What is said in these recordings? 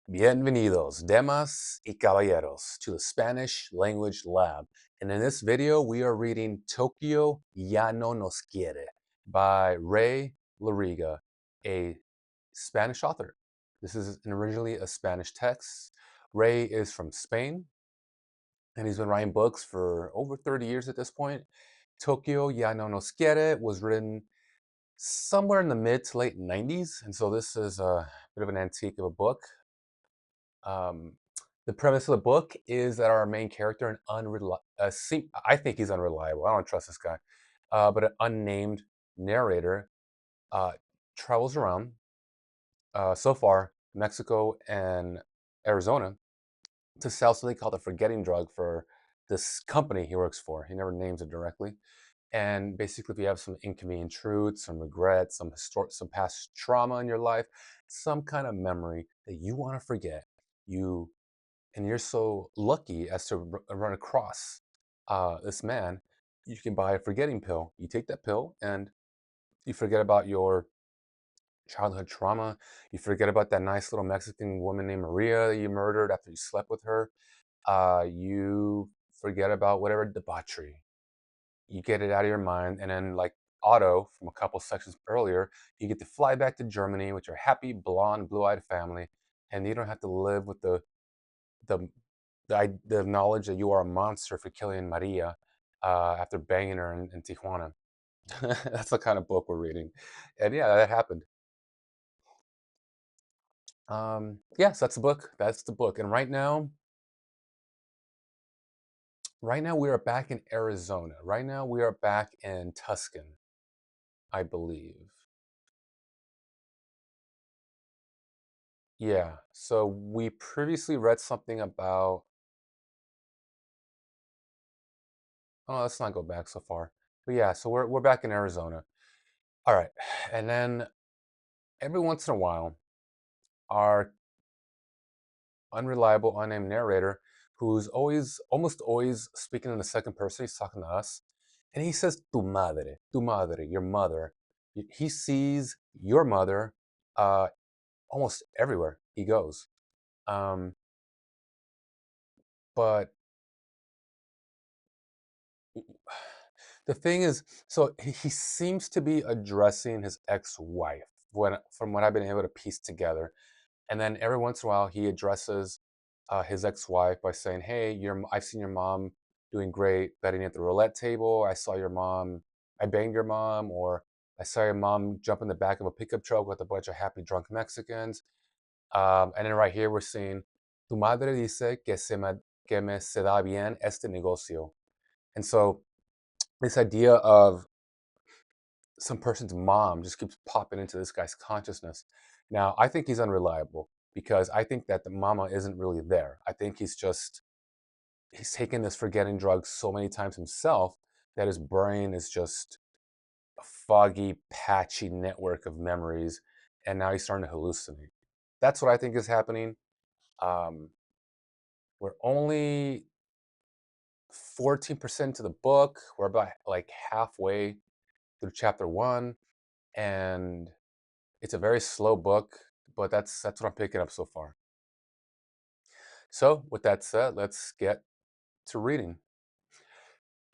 Bienvenidos, damas y caballeros, to the Spanish Language Lab. And in this video, we are reading Tokio Ya no nos quiere by Ray Loriga, a Spanish author. This is originally a Spanish text. Ray is from Spain, and he's been writing books for over 30 years at this point. Tokio Ya no nos quiere was written somewhere in the mid to late 90s, and so this is a bit of an antique of a book. Um, the premise of the book is that our main character, I think he's unreliable. I don't trust this guy, but an unnamed narrator uh, travels around so far Mexico and Arizona to sell something called a forgetting drug for this company he works for. He never names it directly. And basically, if you have some inconvenient truths, some regrets, some past trauma in your life, some kind of memory that you want to forget, you and you're so lucky as to run across this man, you can buy a forgetting pill. You take that pill and you forget about your childhood trauma. You forget about that nice little Mexican woman named Maria that you murdered after you slept with her. You forget about whatever debauchery. You get it out of your mind, and then, like Otto from a couple sections earlier, you get to fly back to Germany with your happy, blonde, blue-eyed family, and you don't have to live with the the knowledge that you are a monster for killing Maria after banging her in Tijuana. That's the kind of book we're reading, and yeah, that happened. Yes, that's the book. That's the book. And right now we are back in Arizona. Right now we are back in Tuscan, I believe. Yeah. So we previously read something about. Oh, let's not go back so far. But yeah, so we're back in Arizona. All right, and then every once in a while, our unreliable, unnamed narrator who's almost always speaking in the second person. He's talking to us. And he says, tu madre, your mother. He sees your mother uh, almost everywhere he goes. Um, but the thing is, so he seems to be addressing his ex-wife from what I've been able to piece together. And then every once in a while, he addresses his ex-wife by saying, "Hey, I've seen your mom doing great betting at the roulette table. I banged your mom, or I saw your mom jump in the back of a pickup truck with a bunch of happy drunk Mexicans." And then right here, we're seeing, "Tu madre dice que me se da bien este negocio." And so this idea of some person's mom just keeps popping into this guy's consciousness. Now, I think he's unreliable because I think that the mama isn't really there. I think he's taken this forgetting drug so many times himself that his brain is just a foggy, patchy network of memories, and now he's starting to hallucinate. That's what I think is happening. Um, we're only 14% to the book. We're about like halfway through chapter one, and it's a very slow book, but that's what I'm picking up so far. So, with that said, let's get to reading.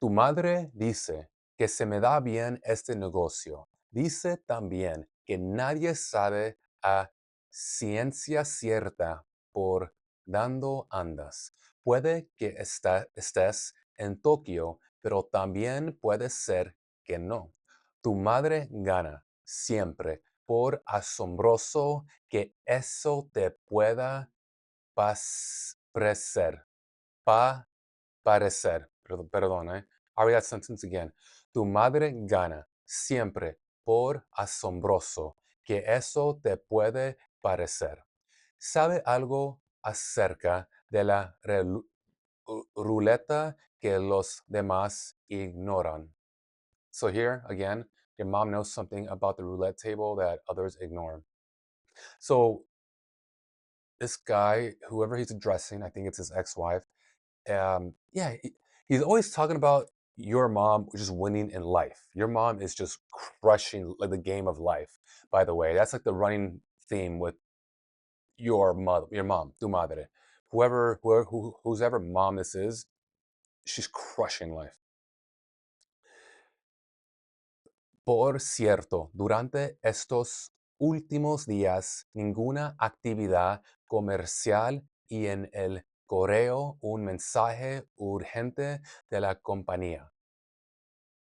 Tu madre dice que se me da bien este negocio. Dice también que nadie sabe a ciencia cierta por dónde andas. Puede que estés en Tokio, pero también puede ser que no. Tu madre gana siempre, por asombroso que eso te pueda parecer. Perdón, eh. I'll read that sentence again. Tu madre gana siempre, por asombroso que eso te puede parecer. ¿Sabe algo acerca de la ruleta que los demás ignoran? So here, again, your mom knows something about the roulette table that others ignore. So this guy, whoever he's addressing, I think it's his ex-wife, yeah, he's always talking about your mom just winning in life. Your mom is just crushing like the game of life. By the way, that's like the running theme with your mother, your mom, tu madre. Whose ever mom this is, she's crushing life. Por cierto, durante estos últimos días, ninguna actividad comercial y en el correo un mensaje urgente de la compañía.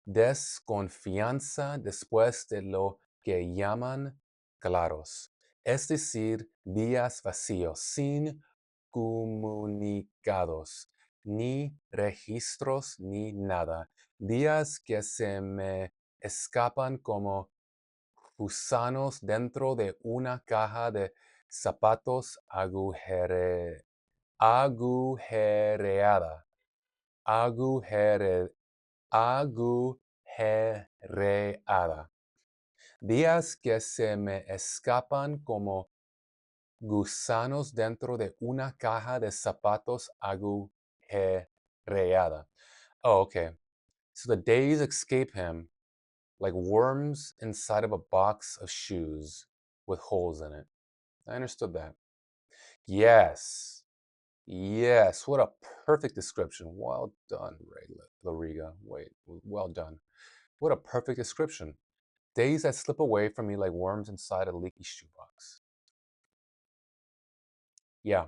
Desconfianza después de lo que llaman claros, es decir, días vacíos, sin comunicados, ni registros, ni nada. Días que se me escapan como gusanos dentro de una caja de zapatos agujereada. Agujere- agujereada. Días que se me escapan como gusanos dentro de una caja de zapatos agujereada. Oh, okay. So the days escape him like worms inside of a box of shoes with holes in it. I understood that. Yes. Yes. What a perfect description. Well done, Ray Loriga. Wait, well done. What a perfect description. Days that slip away from me like worms inside a leaky shoebox. Yeah.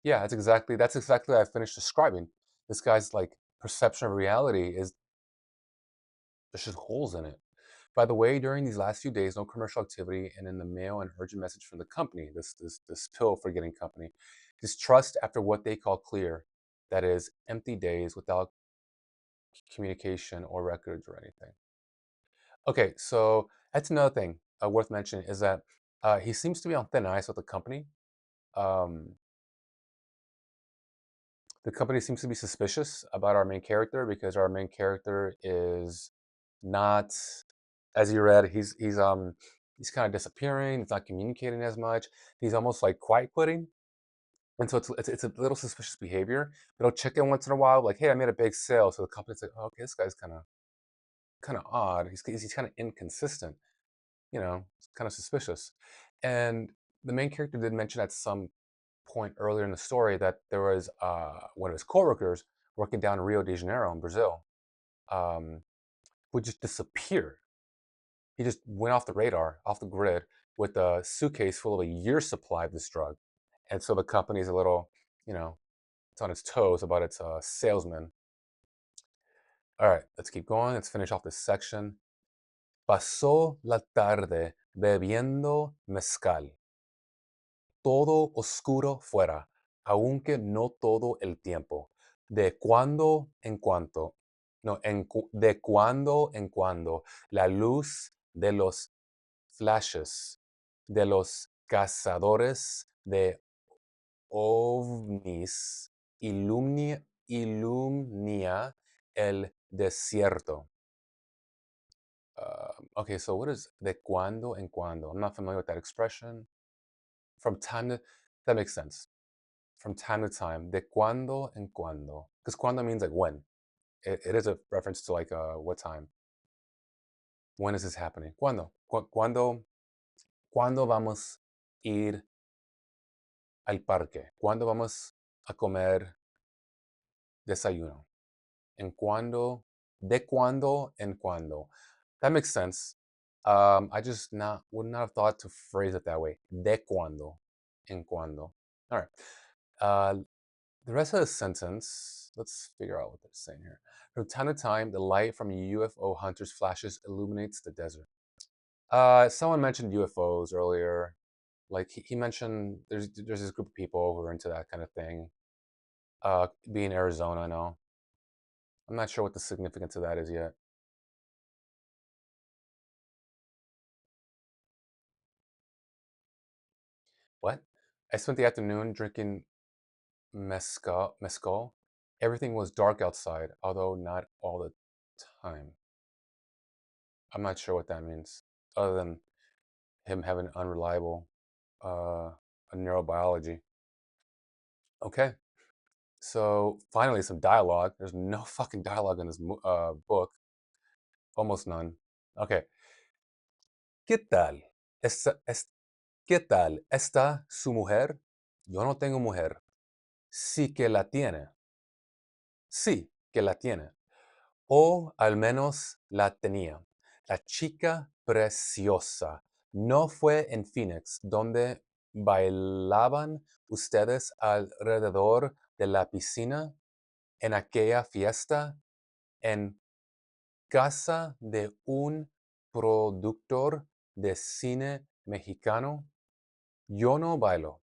Yeah, that's exactly what I finished describing. This guy's like perception of reality is there's just holes in it. By the way, during these last few days, no commercial activity, and in the mail, an urgent message from the company, this pill for getting company. Distrust after what they call clear, that is, empty days without communication or records or anything. Okay, so that's another thing worth mentioning is that he seems to be on thin ice with the company. Um, the company seems to be suspicious about our main character because our main character is not, as you read, he's kind of disappearing. He's not communicating as much. He's almost like quiet quitting, and so it's a little suspicious behavior. But he'll check in once in a while, like, hey, I made a big sale. So the company's like, oh, okay, this guy's kind of odd. He's kind of inconsistent. It's kind of suspicious. And the main character did mention at some point earlier in the story that there was one of his coworkers working down in Rio de Janeiro in Brazil, um, who just disappeared. He just went off the radar, off the grid, with a suitcase full of a year's supply of this drug. And so the company's a little, you know, it's on its toes about its salesman. All right, let's keep going. Let's finish off this section. Pasó la tarde bebiendo mezcal. Todo oscuro fuera, aunque no todo el tiempo. De cuando en cuando, no, de cuando en cuando, la luz de los flashes de los cazadores de ovnis ilumnia el desierto. Okay, so what is de cuando en cuando? I'm not familiar with that expression. From time to, that makes sense. From time to time, de cuando en cuando. Because cuando means like when. It is a reference to like what time. When is this happening? Cuando? Cuando vamos ir al parque? ¿Cuándo vamos a comer desayuno? ¿En cuándo? ¿De cuándo en cuándo? That makes sense. I just would not have thought to phrase it that way. ¿De cuándo? ¿En cuándo? All right. The rest of the sentence, let's figure out what they're saying here. From time to time, the light from UFO hunters' flashes illuminates the desert. Someone mentioned UFOs earlier. Like he mentioned, there's this group of people who are into that kind of thing. Being Arizona, I know. I'm not sure what the significance of that is yet. What? I spent the afternoon drinking mezcal. Everything was dark outside, although not all the time. I'm not sure what that means, other than him having unreliable neurobiology. Okay, so finally some dialogue. There's no fucking dialogue in this book. Almost none. Okay. ¿Qué tal? ¿Qué tal? ¿Está su mujer? Yo no tengo mujer. Sí que la tiene. Sí que la tiene. O al menos la tenía. La chica preciosa. ¿No fue en Phoenix donde bailaban ustedes alrededor de la piscina en aquella fiesta en casa de un productor de cine mexicano? Yo no bailo.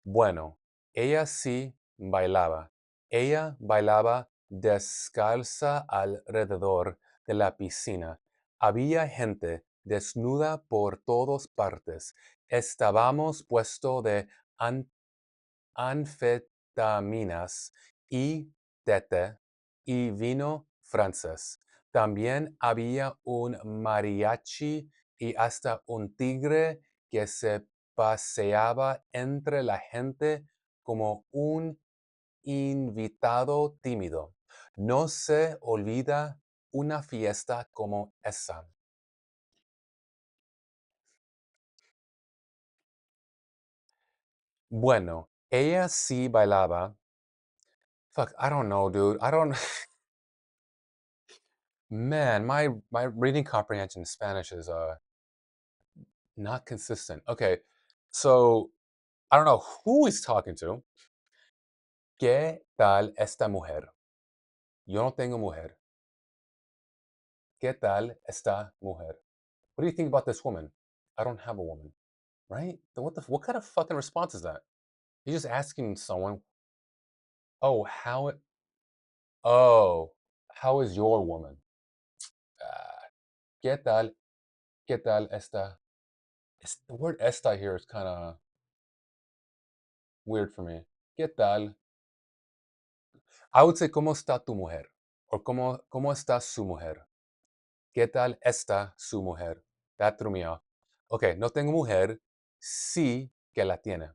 Bueno, ella sí bailaba. Ella bailaba descalza alrededor de la piscina. Había gente desnuda por todas partes. Estábamos puesto de anfetaminas y tete y vino francés. También había un mariachi y hasta un tigre que se paseaba entre la gente como un invitado tímido. No se olvida una fiesta como esa. Bueno, ella sí bailaba. Fuck, I don't know, dude. I don't. Man, my reading comprehension in Spanish is not consistent. Okay, so I don't know who he's talking to. ¿Qué tal esta mujer? Yo no tengo mujer. ¿Qué tal esta mujer? What do you think about this woman? I don't have a woman. Right? What kind of fucking response is that? You're just asking someone, oh, oh, how is your woman? Uh, ¿Qué tal? ¿Qué tal esta? The word esta here is kind of weird for me. ¿Qué tal? I would say, ¿cómo está tu mujer? Or ¿cómo está su mujer? ¿Qué tal está su mujer? That threw me off. Okay, no tengo mujer, sí que la tiene.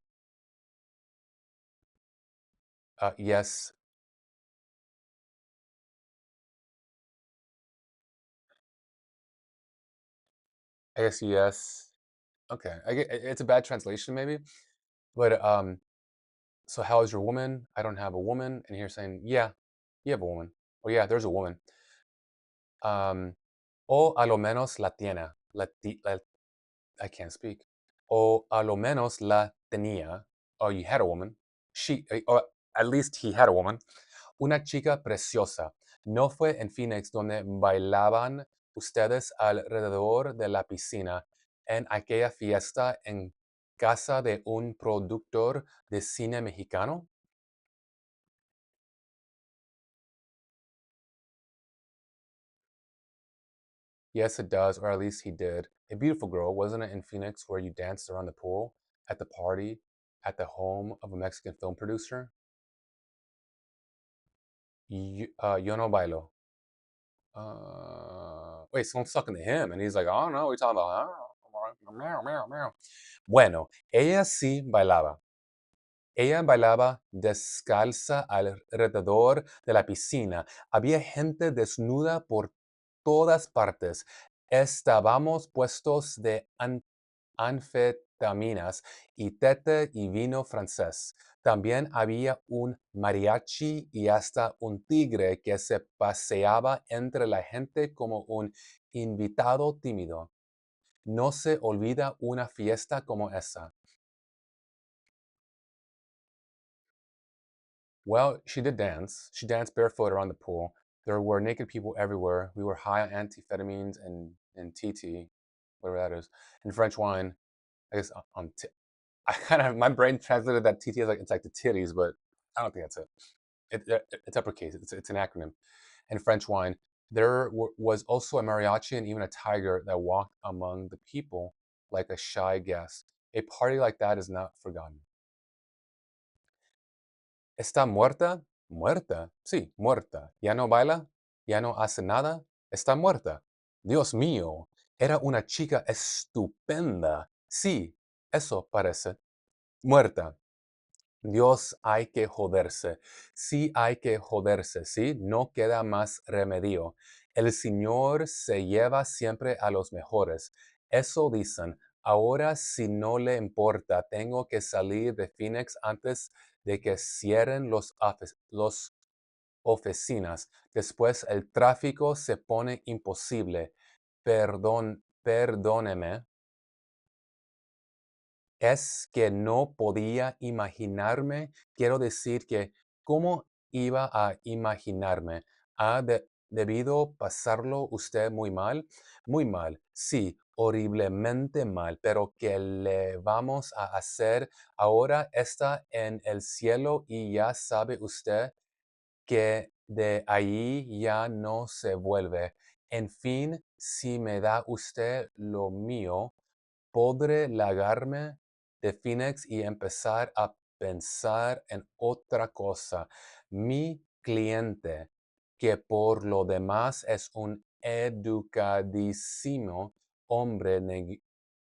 Yes, I guess yes. Okay, it's a bad translation maybe, but so how is your woman? I don't have a woman, and here saying, yeah, you have a woman. Or yeah, there's a woman. Um, o a lo menos la tiene. I can't speak. O a lo menos la tenía. Oh, you had a woman. Or at least he had a woman. Una chica preciosa. No fue en Phoenix donde bailaban ustedes alrededor de la piscina en aquella fiesta en casa de un productor de cine mexicano. Yes, it does, or at least he did. A Beautiful Girl, wasn't it in Phoenix where you danced around the pool at the party at the home of a Mexican film producer? Yo no bailo. Wait, someone's talking to him, and he's like, oh no, we're talking about. Meow, meow, meow. Bueno, ella sí bailaba. Ella bailaba descalza alrededor de la piscina. Había gente desnuda por todas partes. Estábamos puestos de anfetaminas y tete y vino francés. También había un mariachi y hasta un tigre que se paseaba entre la gente como un invitado tímido. No se olvida una fiesta como esa. Well, she did dance. She danced barefoot around the pool. There were naked people everywhere. We were high on amphetamines and TT, whatever that is, and French wine. I guess I kind of my brain translated that TT as like it's like the titties, but I don't think that's it. It's uppercase. It's an acronym. And French wine. There was also a mariachi and even a tiger that walked among the people like a shy guest. A party like that is not forgotten. ¿Está muerta? Muerta. Sí, muerta. ¿Ya no baila? ¿Ya no hace nada? Está muerta. Dios mío, era una chica estupenda. Sí, eso parece. Muerta. Dios, hay que joderse. Sí, hay que joderse, ¿sí? No queda más remedio. El Señor se lleva siempre a los mejores. Eso dicen. Ahora, si no le importa, tengo que salir de Phoenix antes de que cierren los oficinas. Después el tráfico se pone imposible. Perdóneme. Es que no podía imaginarme, quiero decir que, ¿cómo iba a imaginarme? ¿Ha debido pasarlo usted muy mal? Muy mal, sí, horriblemente mal, pero ¿qué le vamos a hacer? Ahora está en el cielo y ya sabe usted que de ahí ya no se vuelve. En fin, si me da usted lo mío, podré largarme de Phoenix y empezar a pensar en otra cosa. Mi cliente, que por lo demás es un educadísimo hombre de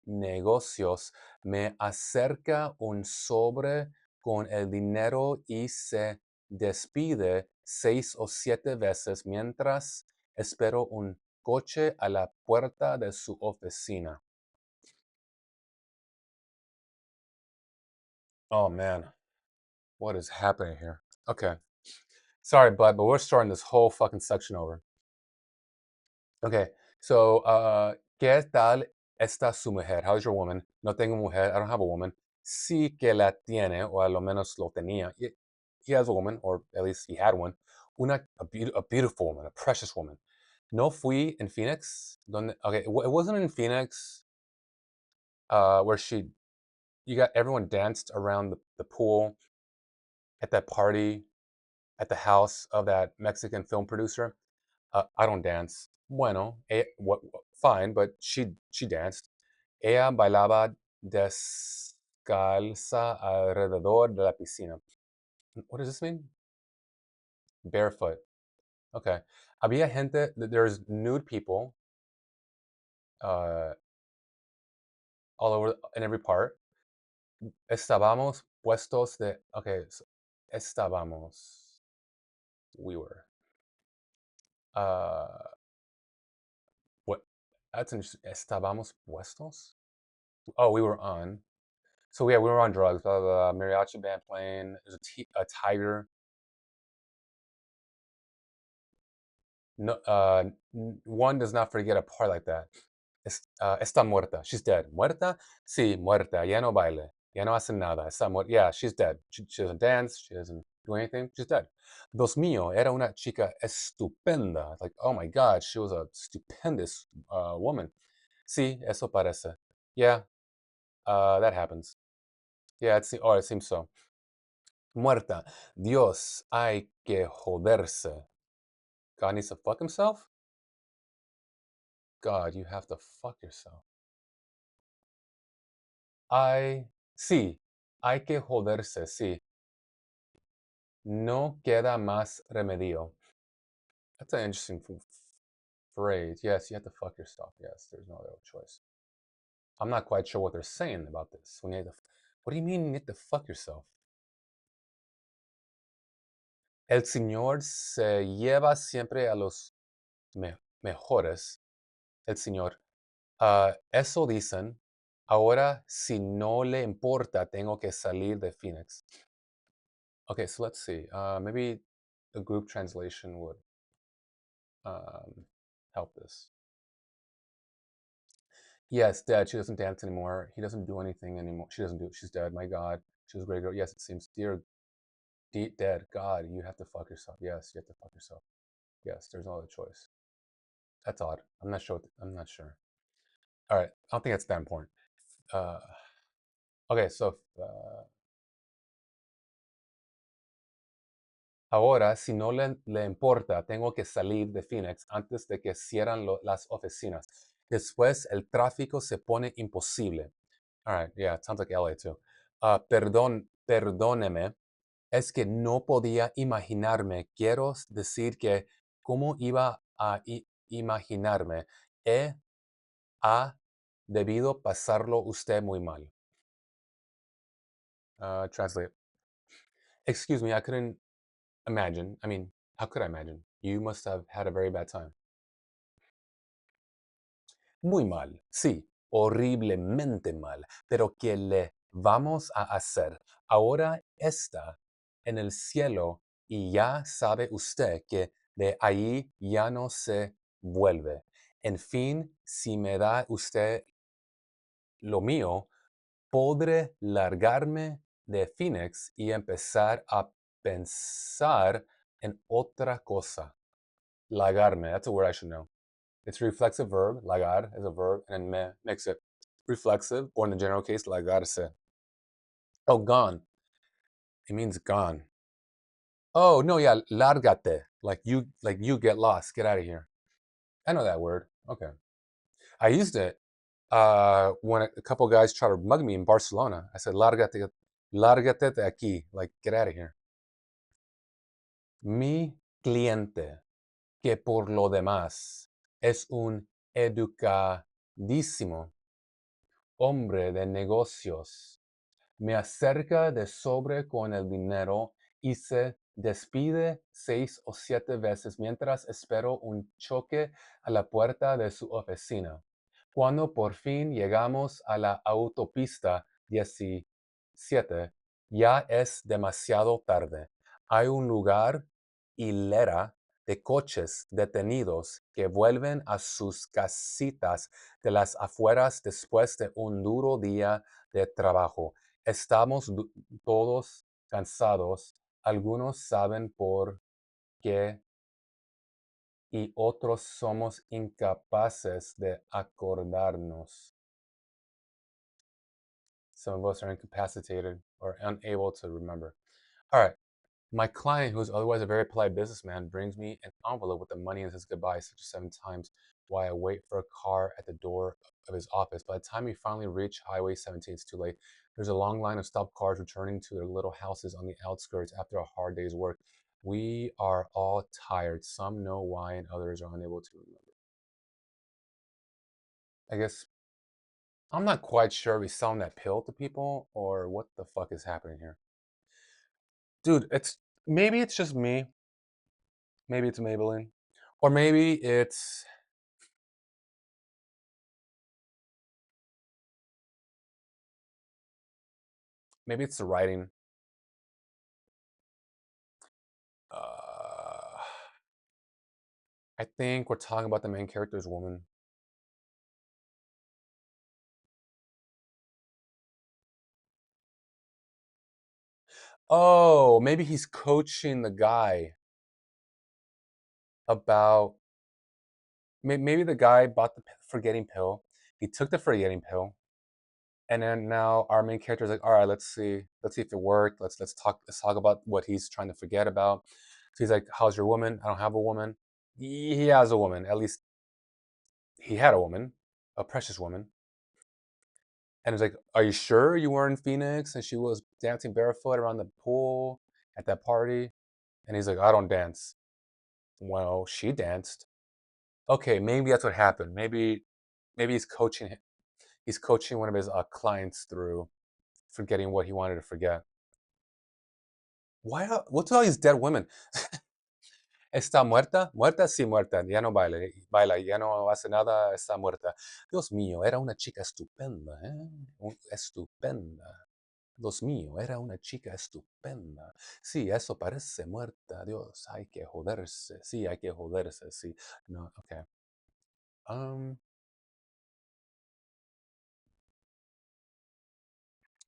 negocios, me acerca un sobre con el dinero y se despide 6 o 7 veces mientras espero un coche a la puerta de su oficina. Oh man, what is happening here? Okay. Sorry, bud, but we're starting this whole fucking section over. Okay. So, ¿qué tal está su mujer? How's your woman? No tengo mujer. I don't have a woman. Sí que la tiene, o a lo menos lo tenía. He has a woman, or at least he had one. A beautiful woman, a precious woman. No fui en Phoenix. Okay, it wasn't in Phoenix where you got everyone danced around the pool at that party at the house of that Mexican film producer. I don't dance. Bueno, fine, but she danced. Ella bailaba descalza alrededor de la piscina. What does this mean? Barefoot. Okay. Había gente. There's nude people uh, all over in every part. Estábamos puestos de. Okay. So, estábamos. We were. Uh, what? That's interesting. Estábamos puestos. Oh, we were on. So yeah, we were on drugs. Blah, blah, blah. Mariachi band playing. There's a tiger. No, one does not forget a part like that. Está muerta. She's dead. Muerta? Sí, muerta. Ya no baile. Ya no hace nada. Está muerta. Yeah, she's dead. She doesn't dance. She doesn't do anything. She's dead. Dos mío era una chica estupenda. Like, oh my God, she was a stupendous woman. Sí, eso parece. Yeah, that happens. Yeah, it seems so. Muerta. Dios, hay que joderse. God needs to fuck himself? God, you have to fuck yourself. Sí, hay que joderse, sí. No queda más remedio. That's an interesting phrase. Yes, you have to fuck yourself. Yes, there's no other choice. I'm not quite sure what they're saying about this. What do you mean you have to fuck yourself? El Señor se lleva siempre a los mejores. El Señor. Eso dicen. Ahora, si no le importa, tengo que salir de Phoenix. Okay, so let's see. Maybe a group translation would um, help this. Yes, dead. She doesn't dance anymore. He doesn't do anything anymore. She doesn't do it. She's dead. My God. She was a great girl. Yes, it seems. Dead. God, you have to fuck yourself. Yes, you have to fuck yourself. Yes, there's no other choice. That's odd. I'm not sure. I'm not sure. All right. I don't think that's that important. Uh, okay, so ahora, si no le importa, tengo que salir de Phoenix antes de que cierran las oficinas. Después, el tráfico se pone imposible. All right, yeah, it sounds like LA too. Perdóneme, es que no podía imaginarme. Quiero decir que, ¿cómo iba a imaginarme? Ha debido pasarlo usted muy mal. Translate. Excuse me, I couldn't imagine. I mean, how could I imagine? You must have had a very bad time. Muy mal, sí. horriblemente mal, pero ¿qué le vamos a hacer? Ahora está en el cielo y ya sabe usted que de ahí ya no se vuelve. En fin, si me da usted lo mío, podré largarme de Phoenix y empezar a pensar en otra cosa. Lagarme, that's a word I should know. It's a reflexive verb. Lagar is a verb, and me makes it reflexive, or in the general case, lagarse. Oh, gone. It means gone. Oh no, yeah, lárgate. Like you get lost. Get out of here. I know that word. Okay. I used it when a couple guys tried to mug me in Barcelona. I said, lárgate de aquí. Like, get out of here. Mi cliente, que por lo demás es un educadísimo hombre de negocios, me acerca de sobre con el dinero y se despide 6 o 7 veces mientras espero un choque a la puerta de su oficina. Cuando por fin llegamos a la autopista 17, ya es demasiado tarde. Hay un lugar hilera de coches detenidos que vuelven a sus casitas de las afueras después de un duro día de trabajo. Estamos todos cansados, algunos saben por qué y otros somos incapaces de acordarnos. Some of us are incapacitated or unable to remember. All right. My client, who's otherwise a very polite businessman, brings me an envelope with the money and says goodbye 6 or 7 times while I wait for a car at the door of his office. By the time we finally reach Highway 17, it's too late. There's a long line of stopped cars returning to their little houses on the outskirts after a hard day's work. We are all tired. Some know why, and others are unable to remember. I guess I'm not quite sure if he's selling that pill to people or what the fuck is happening here. Dude, maybe it's just me. Maybe it's Maybelline. Or maybe it's the writing. Uh, I think we're talking about the main character's woman. Oh, maybe he's coaching the guy about maybe the guy bought the forgetting pill. He took the forgetting pill, and then now our main character is like, all right, let's see if it worked. Let's talk about what he's trying to forget about. So he's like, how's your woman? I don't have a woman. He has a woman. At least he had a woman, a precious woman. And it's like, are you sure you were in Phoenix? And she was dancing barefoot around the pool at that party. And he's like, I don't dance. Well, she danced. Okay, maybe that's what happened. Maybe he's coaching him. He's coaching one of his clients through forgetting what he wanted to forget. What's all these dead women? ¿Está muerta? Muerta, sí, muerta. Ya no baila, ya no hace nada, está muerta. Dios mío, era una chica estupenda, ¿eh? Estupenda. Dios mío, era una chica estupenda. Sí, eso parece muerta. Dios, hay que joderse. Sí, hay que joderse. Sí. No, okay.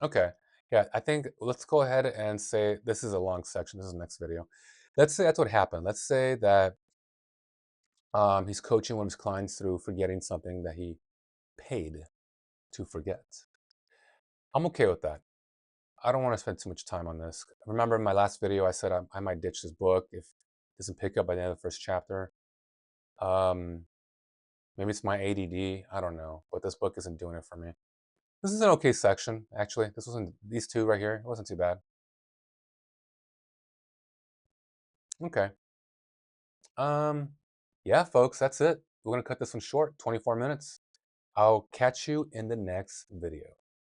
Okay. Yeah, I think let's go ahead and say this is a long section. This is the next video. Let's say that's what happened. Let's say that he's coaching one of his clients through forgetting something that he paid to forget. I'm okay with that. I don't want to spend too much time on this. Remember in my last video, I said I might ditch this book if it doesn't pick up by the end of the first chapter. Um, Maybe it's my ADD. I don't know, but this book isn't doing it for me. This is an okay section, actually. These two right here. It wasn't too bad. Okay. Yeah, folks, that's it. We're gonna cut this one short, 24 minutes. I'll catch you in the next video.